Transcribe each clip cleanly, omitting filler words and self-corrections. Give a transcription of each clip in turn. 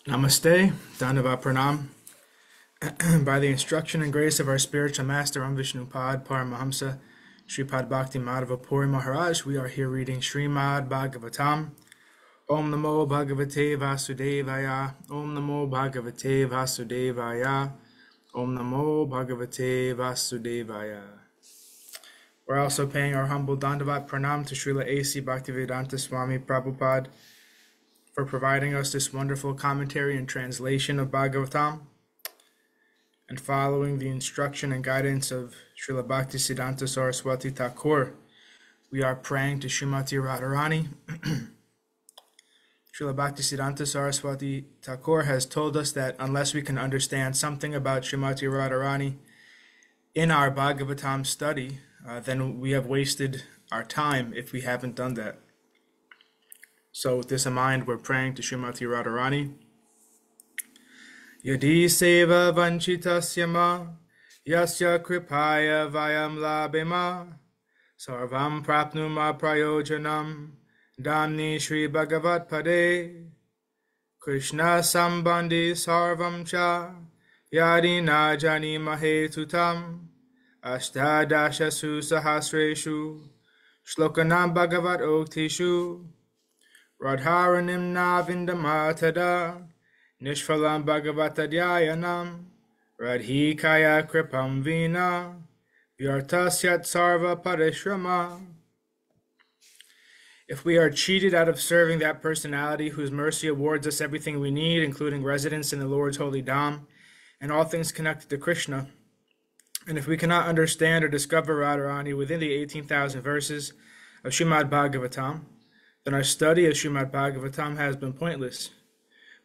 Namaste, Dandava Pranam. By the instruction and grace of our spiritual master, Vishnupada Paramahamsa, Sripad Bhakti Madhava Puri Maharaj, we are here reading Srimad Bhagavatam. Om Namo Bhagavate Vasudevaya. Om Namo Bhagavate Vasudevaya. Om Namo Bhagavate Vasudevaya. We're also paying our humble Dandavat Pranam to Srila A.C. Bhaktivedanta Swami Prabhupada for providing us this wonderful commentary and translation of Bhagavatam, and following the instruction and guidance of Srila Bhaktisiddhanta Saraswati Thakur, we are praying to Srimati Radharani. Srila Bhaktisiddhanta Saraswati Thakur has told us that unless we can understand something about Srimati Radharani in our Bhagavatam study, then we have wasted our time if we haven't done that. So with this in mind, we're praying to Srimati Radharani. Yadi seva vanchitasya ma, yasya kripaya vayam labema, sarvam prapnuma prayojanam, damni Shri Bhagavat Pade, Krishna sambandhi sarvam cha, yadi na jani mahetutam, ashtadasha susahasreshu, shlokanam Bhagavat oktishu, Radharanim na vindamatada, Nishphalam Bhagavatadhyayanam, Radhikaya kripam vina, Vyartasyat sarva parishrama. If we are cheated out of serving that personality whose mercy awards us everything we need, including residence in the Lord's holy Dham, and all things connected to Krishna, and if we cannot understand or discover Radharani within the 18,000 verses of Srimad Bhagavatam, then our study of Srimad Bhagavatam has been pointless.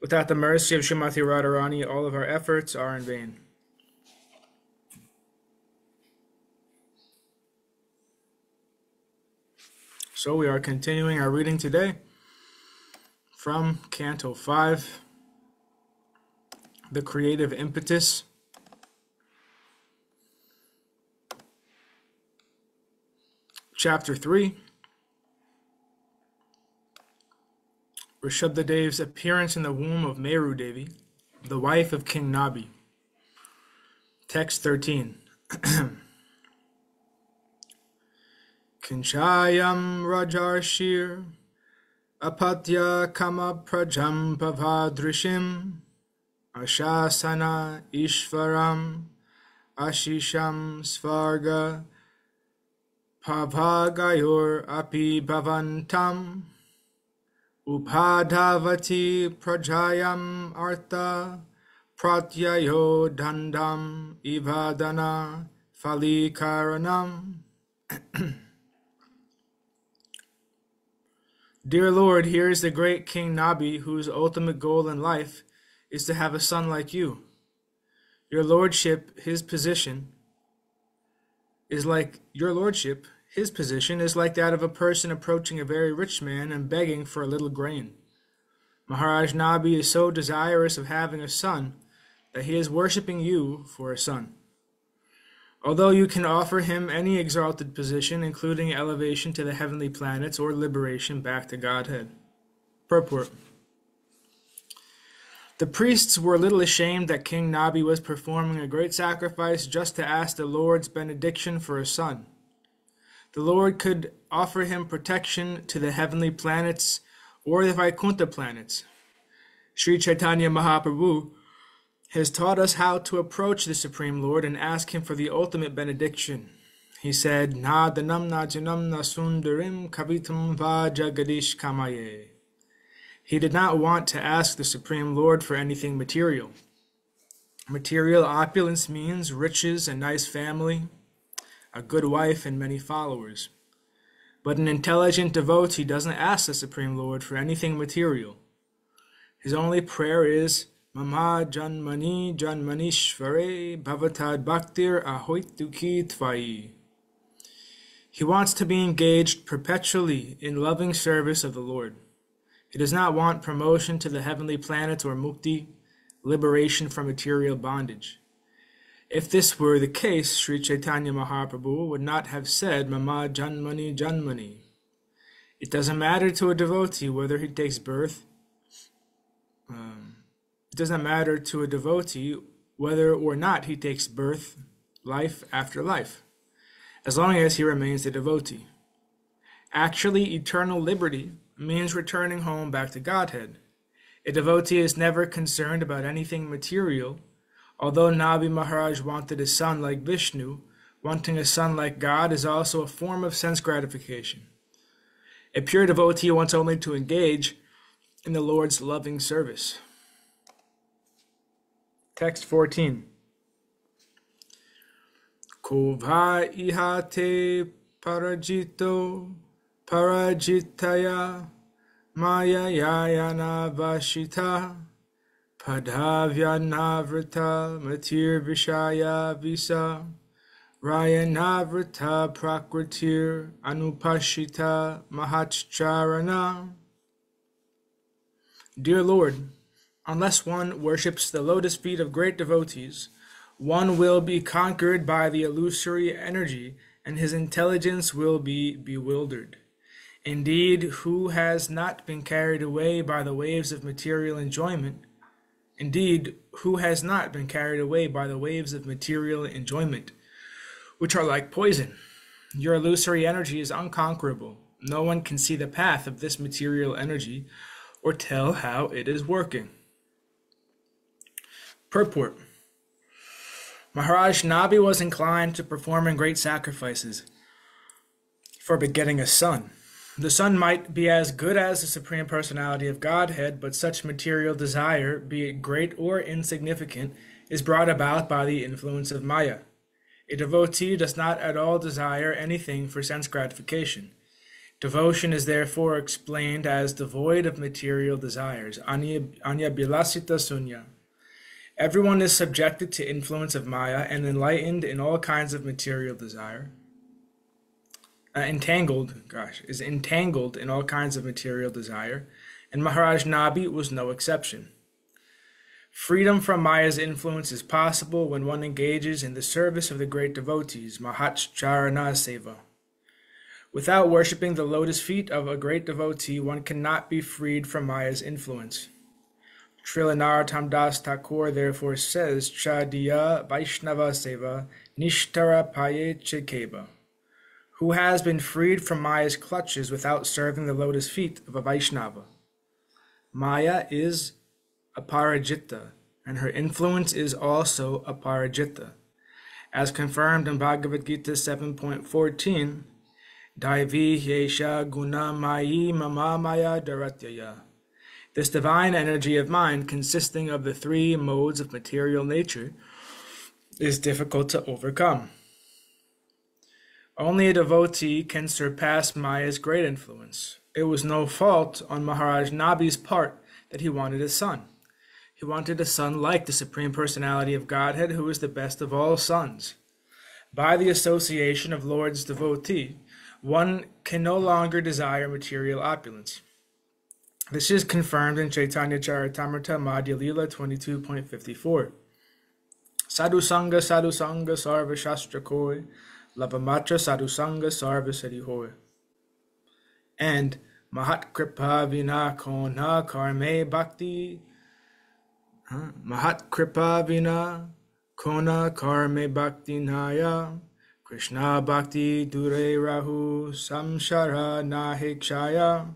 Without the mercy of Srimati Radharani, all of our efforts are in vain. So we are continuing our reading today from Canto 5, The Creative Impetus. Chapter 3. Ṛṣabhadeva's appearance in the womb of Merudevī, the wife of King Nābhia. Text 13. Kinchayam rajarshir apatya kama prajam pavadrishim ashasana ishvaram ashisham svarga pavagayor api bhavantam Upadhavati prajayam artha pratyayo dandam ivadana falikaranam. Dear Lord, here is the great King Nābhia, whose ultimate goal in life is to have a son like you. Your lordship, his position is like that of a person approaching a very rich man and begging for a little grain. Maharaj Nābhia is so desirous of having a son that he is worshipping you for a son. Although you can offer him any exalted position, including elevation to the heavenly planets or liberation back to Godhead. Purport. The priests were a little ashamed that King Nābhia was performing a great sacrifice just to ask the Lord's benediction for a son. The Lord could offer him protection to the heavenly planets or the Vaikuntha planets. Sri Chaitanya Mahaprabhu has taught us how to approach the Supreme Lord and ask him for the ultimate benediction. He said, Na danam na janam na sundarim kavitam va jagadish kamaye. He did not want to ask the Supreme Lord for anything material. Material opulence means riches, a nice family, a good wife, and many followers. But an intelligent devotee doesn't ask the Supreme Lord for anything material. His only prayer is, Mama janmani janmanishvare bhavatad bhaktir ahoituki tvai. He wants to be engaged perpetually in loving service of the Lord. He does not want promotion to the heavenly planets or mukti, liberation from material bondage. If this were the case, Sri Chaitanya Mahaprabhu would not have said, Mama janmani janmani. It doesn't matter to a devotee whether he takes birth It does not matter to a devotee whether or not he takes birth, life after life, as long as he remains a devotee. Actually, eternal liberty means returning home back to Godhead. A devotee is never concerned about anything material. Although Nābhia Maharaj wanted a son like Vishnu, wanting a son like God is also a form of sense gratification. A pure devotee wants only to engage in the Lord's loving service. Text 14. Ko va ihate parajito parajitaya maya yayana vashita padhavya navrita matir vishaya visa raya navrita prakritir anupashita mahacharana. Dear Lord, unless one worships the lotus feet of great devotees, one will be conquered by the illusory energy, and his intelligence will be bewildered. Indeed, who has not been carried away by the waves of material enjoyment? Which are like poison. Your illusory energy is unconquerable. No one can see the path of this material energy or tell how it is working. Purport. Maharaj Nābhia was inclined to performing great sacrifices for begetting a son. The son might be as good as the Supreme Personality of Godhead, but such material desire, be it great or insignificant, is brought about by the influence of Maya. A devotee does not at all desire anything for sense gratification. Devotion is therefore explained as devoid of material desires, anya bilasita sunya. Everyone is subjected to influence of Maya and enlightened in all kinds of material desire. Entangled in all kinds of material desire, and Maharaj Nābhia was no exception. Freedom from Maya's influence is possible when one engages in the service of the great devotees, Mahacharana Seva. Without worshipping the lotus feet of a great devotee, one cannot be freed from Maya's influence. Srila Narottam Das Thakur therefore says, Chadiya Vaishnava Seva Nishtara Paye Chikeba. Who has been freed from Maya's clutches without serving the lotus feet of a Vaishnava. Maya is aparajita, and her influence is also aparajita. As confirmed in Bhagavad Gita 7.14, Daivi Yesha Guna Mayi Mama Maya Daratyaya. This divine energy of mind, consisting of the three modes of material nature, is difficult to overcome. Only a devotee can surpass Maya's great influence. It was no fault on Maharaj Nābhia's part that he wanted a son. He wanted a son like the Supreme Personality of Godhead, who is the best of all sons. By the association of Lord's devotee, one can no longer desire material opulence. This is confirmed in Chaitanya Charitamrita Madhya Lila 22.54. Sadhu Sangha Sarva Shastra Koi, Labamatra Sadhu Sangha Sarva Siddhi Hoy. And Mahat Kripa Vina Kona Karme Bhakti. Mahat Kripa Vina Kona Karme Bhakti Naya. Krishna Bhakti Dure Rahu Samshara Nahikshaya.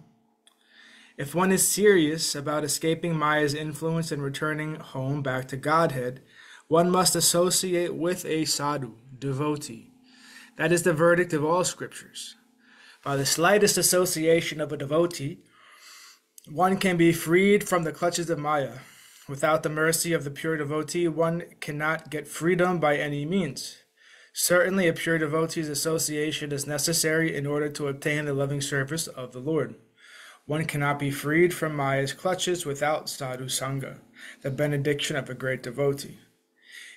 If one is serious about escaping Maya's influence and returning home back to Godhead, one must associate with a sadhu, devotee. That is the verdict of all scriptures. By the slightest association of a devotee, one can be freed from the clutches of Maya. Without the mercy of the pure devotee, one cannot get freedom by any means. Certainly, a pure devotee's association is necessary in order to obtain the loving service of the Lord. One cannot be freed from Maya's clutches without sadhu sangha, the benediction of a great devotee.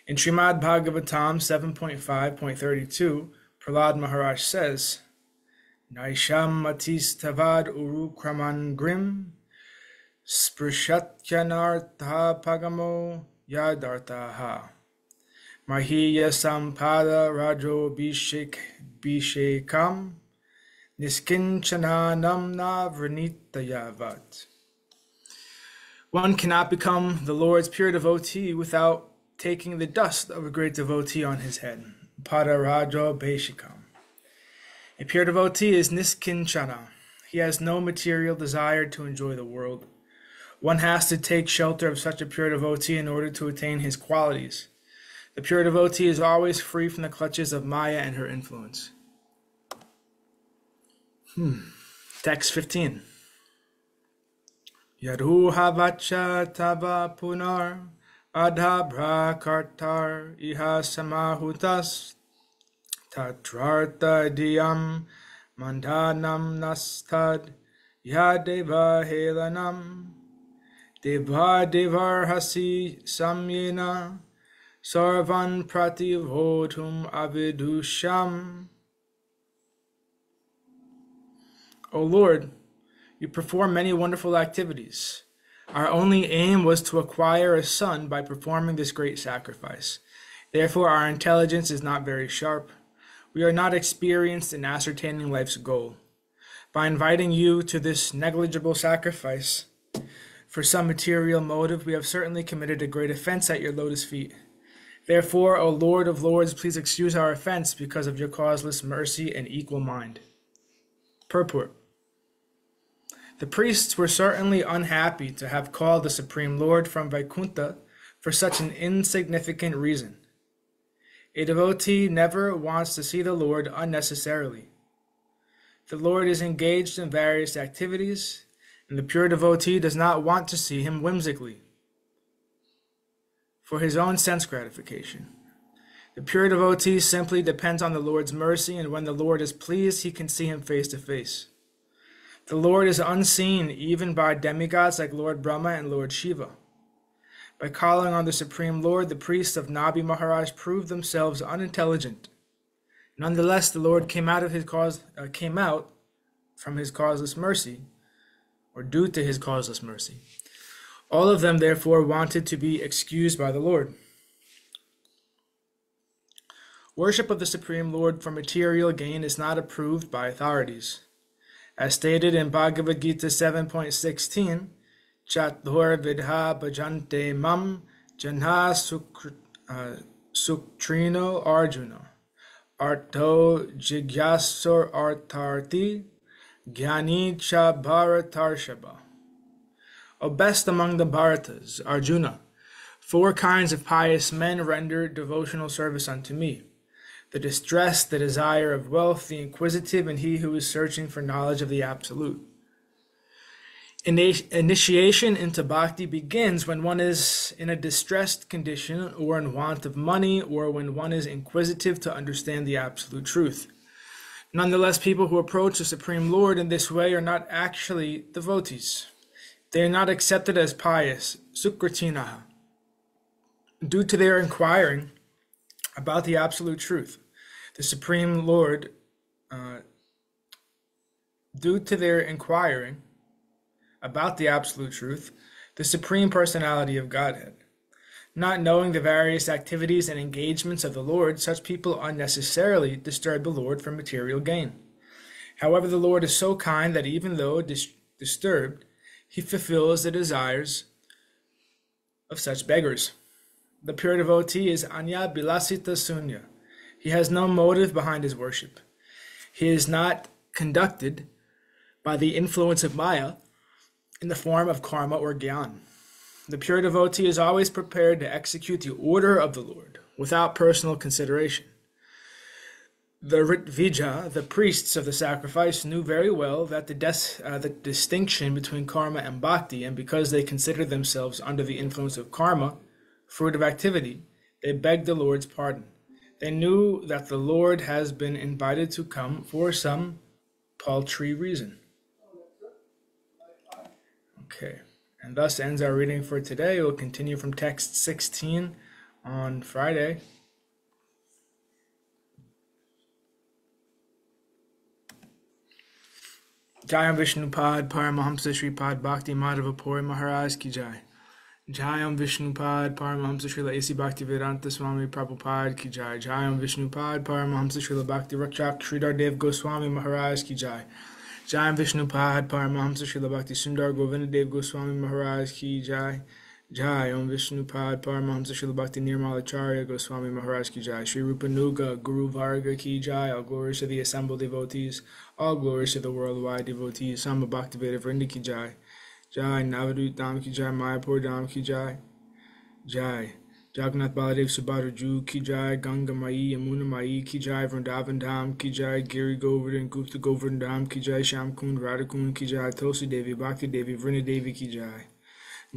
In Srimad Bhagavatam 7.5.32, Prahlad Maharaj says, Naisham matistavad uru kraman grim, sprishatyanartha pagamo yadartaha, mahiya sampada rajo bishekam, Niskinchananam na vranitayavat. One cannot become the Lord's pure devotee without taking the dust of a great devotee on his head. Padarajo Bheshikam. A pure devotee is niskinchana. He has no material desire to enjoy the world. One has to take shelter of such a pure devotee in order to attain his qualities. The pure devotee is always free from the clutches of Maya and her influence. Text 15. Yaruha vacha tava punar adhabra kartar iha samahutas tatrartha diyam mandhanam nastad yadeva helanam deva devarhasi samyena sarvan prativhodhum avidusham. O Lord, you perform many wonderful activities. Our only aim was to acquire a son by performing this great sacrifice. Therefore, our intelligence is not very sharp. We are not experienced in ascertaining life's goal. By inviting you to this negligible sacrifice for some material motive, we have certainly committed a great offense at your lotus feet. Therefore, O Lord of Lords, please excuse our offense because of your causeless mercy and equal mind. Purport. The priests were certainly unhappy to have called the Supreme Lord from Vaikuntha for such an insignificant reason. A devotee never wants to see the Lord unnecessarily. The Lord is engaged in various activities, and the pure devotee does not want to see him whimsically for his own sense gratification. The pure devotee simply depends on the Lord's mercy, and when the Lord is pleased, he can see him face to face. The Lord is unseen even by demigods like Lord Brahma and Lord Shiva. By calling on the Supreme Lord, the priests of Nābhia Maharaj proved themselves unintelligent. Nonetheless, the Lord came out from his causeless mercy, or due to his causeless mercy. All of them, therefore, wanted to be excused by the Lord. Worship of the Supreme Lord for material gain is not approved by authorities. As stated in Bhagavad Gita 7.16, Chatur vidha bhajante mam janha suktrino arjuna arto jigyasur artarti gyani cha bharatarshaba. O best among the Bharatas, Arjuna, 4 kinds of pious men render devotional service unto me: the distressed, the desire of wealth, the inquisitive, and he who is searching for knowledge of the Absolute. Initiation into bhakti begins when one is in a distressed condition, or in want of money, or when one is inquisitive to understand the absolute truth. Nonetheless, people who approach the Supreme Lord in this way are not actually devotees. They are not accepted as pious, sukritinaha, due to their inquiring about the absolute truth. The Supreme Lord, due to their inquiring about the absolute truth, the Supreme Personality of Godhead. Not knowing the various activities and engagements of the Lord, such people unnecessarily disturb the Lord for material gain. However, the Lord is so kind that even though disturbed, he fulfills the desires of such beggars. The pure devotee is anya bilasita sunya. He has no motive behind his worship. He is not conducted by the influence of Maya in the form of karma or gyan. The pure devotee is always prepared to execute the order of the Lord without personal consideration. The Ritvija, the priests of the sacrifice, knew very well that the distinction between karma and bhakti, and because they considered themselves under the influence of karma, fruit of activity, they begged the Lord's pardon. They knew that the Lord has been invited to come for some paltry reason. Okay, and thus ends our reading for today. We'll continue from text 16 on Friday. Jayam Vishnupad Paramahamsa Sripad Bhakti Madhava Puri Maharaj Ki Jai. Jayam Vishnupad Paramahamsa Srila A.C. Bhakti Vedanta Swami Prabhupada Ki Jai. Jayam Vishnupad Paramahamsa Srila Bhakti Rakshak Sridhara Goswami Maharaj Ki Jai. Jai Vishnupad Paramahamsa Srila Bhakti Sundar Govindadev Goswami Maharaj Ki Jai. Jai Om Vishnupad Paramahamsa Srila Bhakti Nirmalacharya Goswami Maharaj Ki Jai. Sri Rupanuga Guru Varga Ki Jai. All glories to the assembled devotees. All glories to the worldwide devotees. Sama Bhaktiveda Vrinda Ki Jai. Jai Navadut Dham Ki Jai. Mayapur Dham Ki Jai. Jai Jagannath Baladev Subhadra Ju Ki Jai. Ganga Mai Yamuna Mai Ki Jai. Vrindavan Dham Ki Jai. Giri Govardhan Gupta Govardhan Dham Ki Jai. Sham Kund Radha Kund Ki Jai. Tulsi Devi Bhakti Devi Vrinda Devi Ki Jai.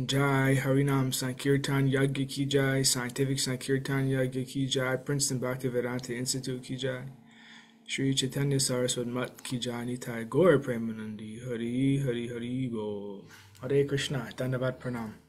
Jai Harinam Sankirtan Yagya Ki Jai. Scientific Sankirtan Yagya Ki Jai. Princeton Bhakti Vedanta Institute Ki Jai. Shri Chaitanya Saraswat Mat Ki Jai. Nitai Gaur Premanandi Hari Hari Hari Bol. Hare Krishna. Dandavat Pranam.